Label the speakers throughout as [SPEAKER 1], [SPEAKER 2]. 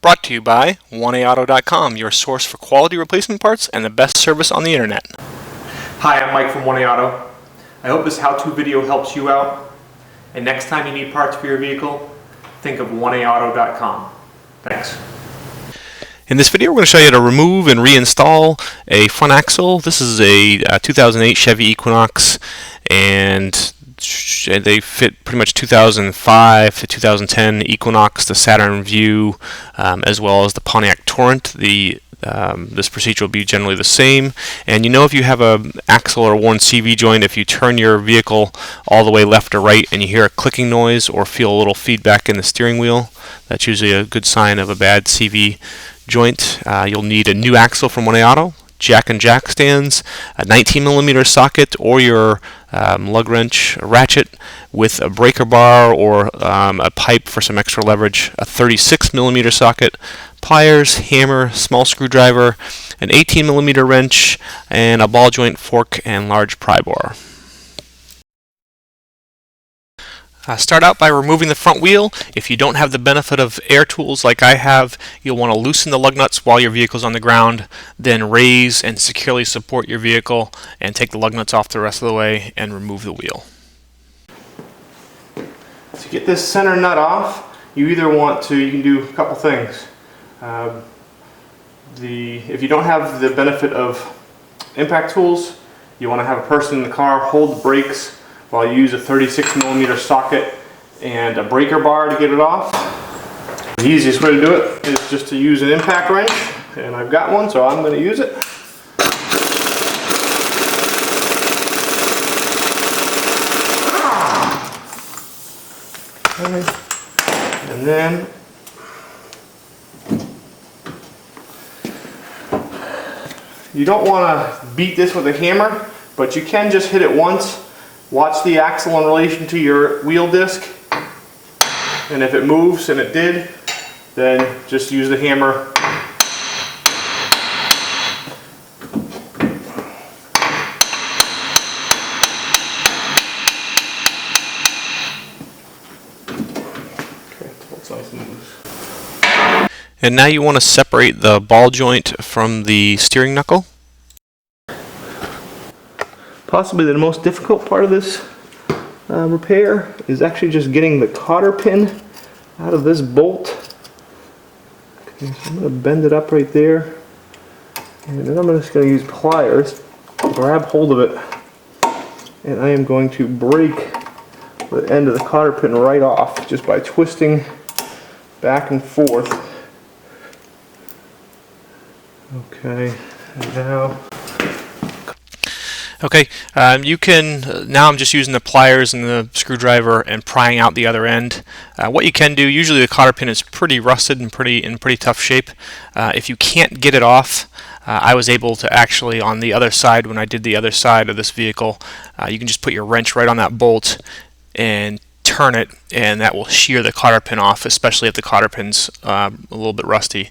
[SPEAKER 1] Brought to you by 1AAuto.com, your source for quality replacement parts and the best service on the internet.
[SPEAKER 2] Hi, I'm Mike from 1AAuto. I hope this how-to video helps you out. And next time you need parts for your vehicle, think of 1AAuto.com. Thanks.
[SPEAKER 1] In this video, we're going to show you how to remove and reinstall a front axle. This is a 2008 Chevy Equinox, and they fit pretty much 2005 to 2010 Equinox, the Saturn View, as well as the Pontiac Torrent. This procedure will be generally the same. And you know, if you have a axle or worn CV joint, if you turn your vehicle all the way left or right and you hear a clicking noise or feel a little feedback in the steering wheel, that's usually a good sign of a bad CV joint. You'll need a new axle from 1AAuto, jack and jack stands, a 19mm socket, or your lug wrench ratchet with a breaker bar or a pipe for some extra leverage, a 36mm socket, pliers, hammer, small screwdriver, an 18mm wrench, and a ball joint fork and large pry bar. Start out by removing the front wheel. If you don't have the benefit of air tools like I have, you'll want to loosen the lug nuts while your vehicle's on the ground, then raise and securely support your vehicle and take the lug nuts off the rest of the way and remove the wheel.
[SPEAKER 2] To get this center nut off, you can do a couple things. If you don't have the benefit of impact tools, you want to have a person in the car hold the brakes while you use a 36mm socket and a breaker bar to get it off. The easiest way to do it is just to use an impact wrench, and I've got one, so I'm going to use it. Okay. And then you don't want to beat this with a hammer, but you can just hit it once. Watch the axle in relation to your wheel disc, and if it moves, and it did, then just use the hammer. Okay, it's nice and loose.
[SPEAKER 1] And now you want to separate the ball joint from the steering knuckle.
[SPEAKER 2] Possibly the most difficult part of this repair is actually just getting the cotter pin out of this bolt. Okay, so I'm going to bend it up right there, and then I'm just going to use pliers to grab hold of it, and I am going to break the end of the cotter pin right off just by twisting back and forth. Okay, and now
[SPEAKER 1] Okay, now I'm just using the pliers and the screwdriver and prying out the other end. What you can do, usually the cotter pin is pretty rusted and in pretty tough shape. If you can't get it off, I was able to actually, on the other side, when I did the other side of this vehicle, you can just put your wrench right on that bolt and turn it, and that will shear the cotter pin off, especially if the cotter pin's a little bit rusty.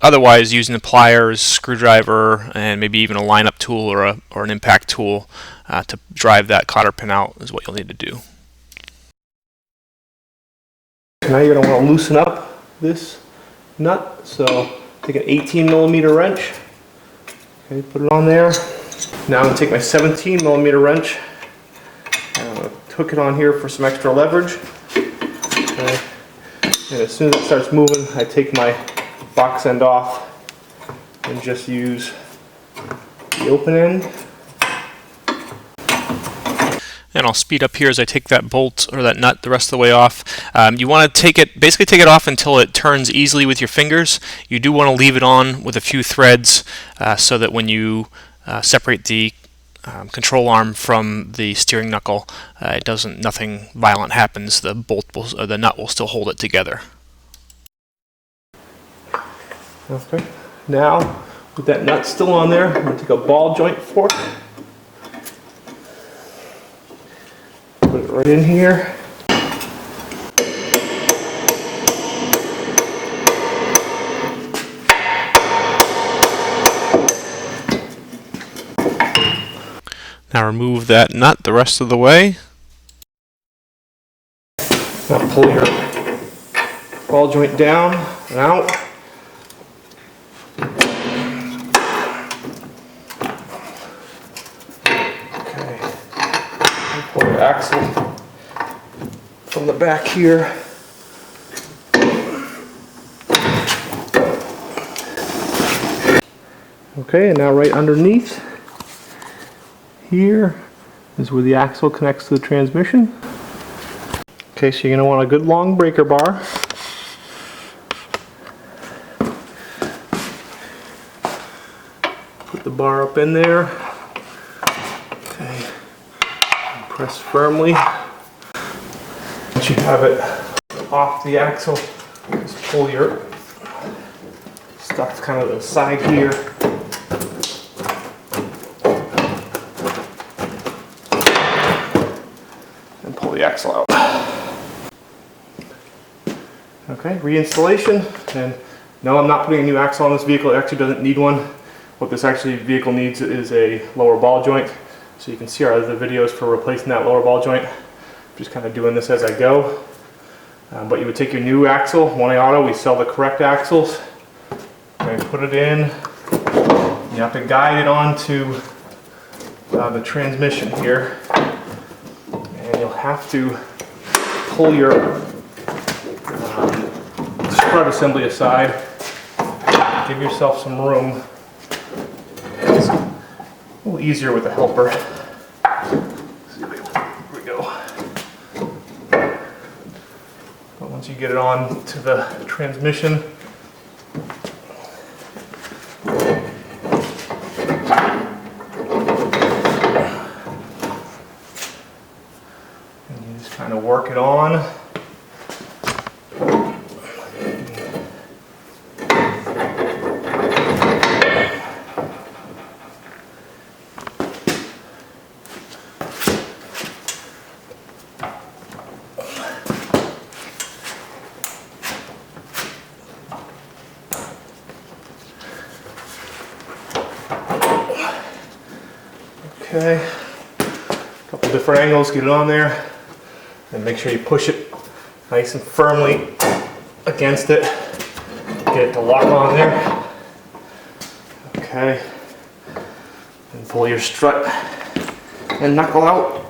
[SPEAKER 1] Otherwise, using the pliers, screwdriver, and maybe even a lineup tool or an impact tool to drive that cotter pin out is what you'll need to do.
[SPEAKER 2] Now you're going to want to loosen up this nut. So take an 18mm wrench. Okay, put it on there. Now I'm going to take my 17mm wrench. I'm going to hook it on here for some extra leverage. Okay. And as soon as it starts moving, I take my box end off and just use the open end.
[SPEAKER 1] And I'll speed up here as I take that bolt or that nut the rest of the way off. You want to basically take it off until it turns easily with your fingers. You do want to leave it on with a few threads so that when you separate the control arm from the steering knuckle, nothing violent happens. The nut will still hold it together.
[SPEAKER 2] Okay. Now, with that nut still on there, I'm going to take a ball joint fork, put it right in here.
[SPEAKER 1] Now remove that nut the rest of the way.
[SPEAKER 2] Now pull your ball joint down and out. Okay, pull your axle from the back here. Okay, and now right underneath here is where the axle connects to the transmission. Okay, so you're going to want a good long breaker bar. Put the bar up in there. Okay, and press firmly. Once you have it off the axle, just pull your stuff kind of to the side here. And pull the axle out. Okay, reinstallation. And no, I'm not putting a new axle on this vehicle. It actually doesn't need one. What this vehicle needs is a lower ball joint. So you can see our other videos for replacing that lower ball joint. Just kind of doing this as I go. But you would take your new axle, 1A Auto, we sell the correct axles. And put it in. You have to guide it onto the transmission here. And you'll have to pull your strut assembly aside. Give yourself some room. It's a little easier with a helper. Here we go. But once you get it on to the transmission, and you just kind of work it on. Okay, a couple different angles, get it on there, and make sure you push it nice and firmly against it. Get it to lock on there. Okay, and pull your strut and knuckle out.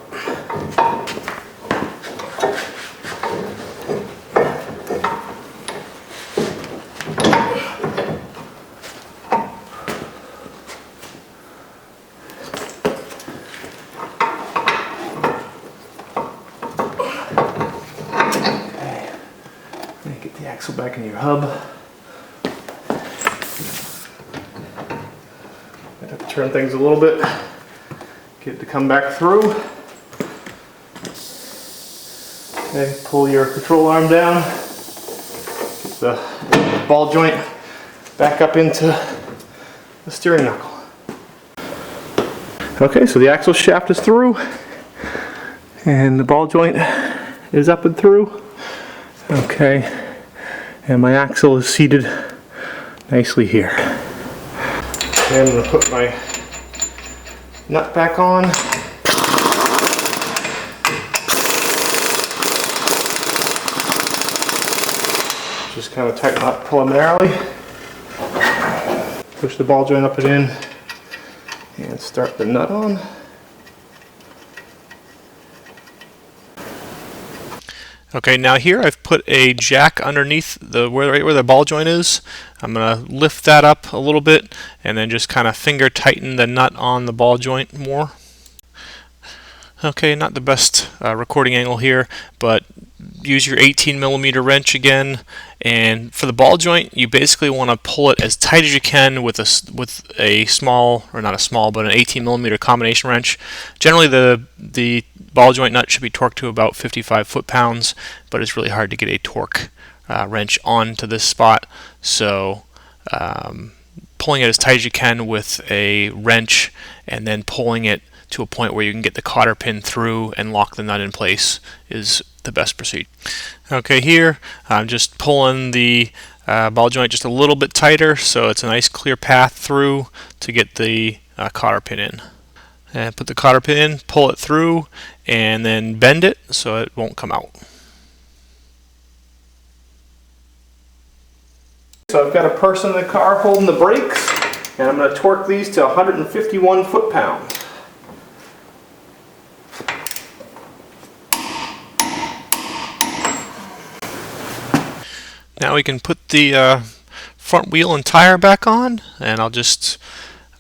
[SPEAKER 2] Get the axle back in your hub. I have to turn things a little bit, get it to come back through. Okay, pull your control arm down, get the ball joint back up into the steering knuckle. Okay, so the axle shaft is through, and the ball joint is up and through. Okay, and my axle is seated nicely here. Okay, I'm going to put my nut back on. Just kind of tighten up preliminarily. Push the ball joint up and in, and start the nut on.
[SPEAKER 1] Okay, now here I've put a jack underneath right where the ball joint is. I'm going to lift that up a little bit and then just kind of finger tighten the nut on the ball joint more. Okay, not the best recording angle here, but use your 18mm wrench again, and for the ball joint you basically want to pull it as tight as you can with a small, or not a small, but an 18mm combination wrench. Generally the ball joint nut should be torqued to about 55 foot-pounds, but it's really hard to get a torque wrench onto this spot, so pulling it as tight as you can with a wrench and then pulling it to a point where you can get the cotter pin through and lock the nut in place is the best procedure. Okay, here I'm just pulling the ball joint just a little bit tighter so it's a nice clear path through to get the cotter pin in. And put the cotter pin in, pull it through, and then bend it so it won't come out.
[SPEAKER 2] So I've got a person in the car holding the brakes, and I'm going to torque these to 151 foot-pounds.
[SPEAKER 1] Now we can put the front wheel and tire back on, and I'll just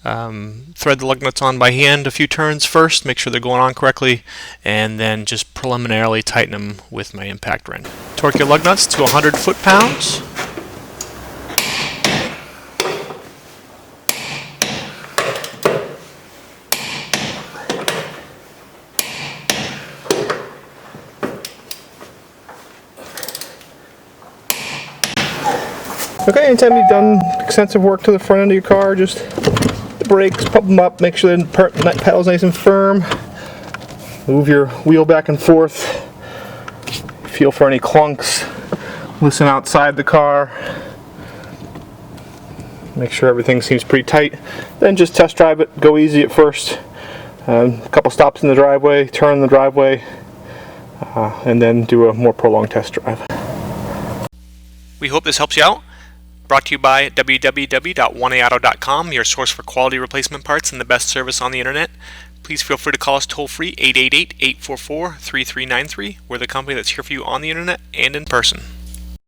[SPEAKER 1] thread the lug nuts on by hand a few turns first, make sure they're going on correctly, and then just preliminarily tighten them with my impact wrench. Torque your lug nuts to 100 foot-pounds.
[SPEAKER 2] Okay, anytime you've done extensive work to the front end of your car, just the brakes, pump them up, make sure the pedal's nice and firm. Move your wheel back and forth. Feel for any clunks. Listen outside the car. Make sure everything seems pretty tight. Then just test drive it. Go easy at first. A couple stops in the driveway, turn in the driveway, and then do a more prolonged test drive.
[SPEAKER 1] We hope this helps you out. Brought to you by www.1aauto.com, your source for quality replacement parts and the best service on the internet. Please feel free to call us toll-free 888-844-3393. We're the company that's here for you on the internet and in person.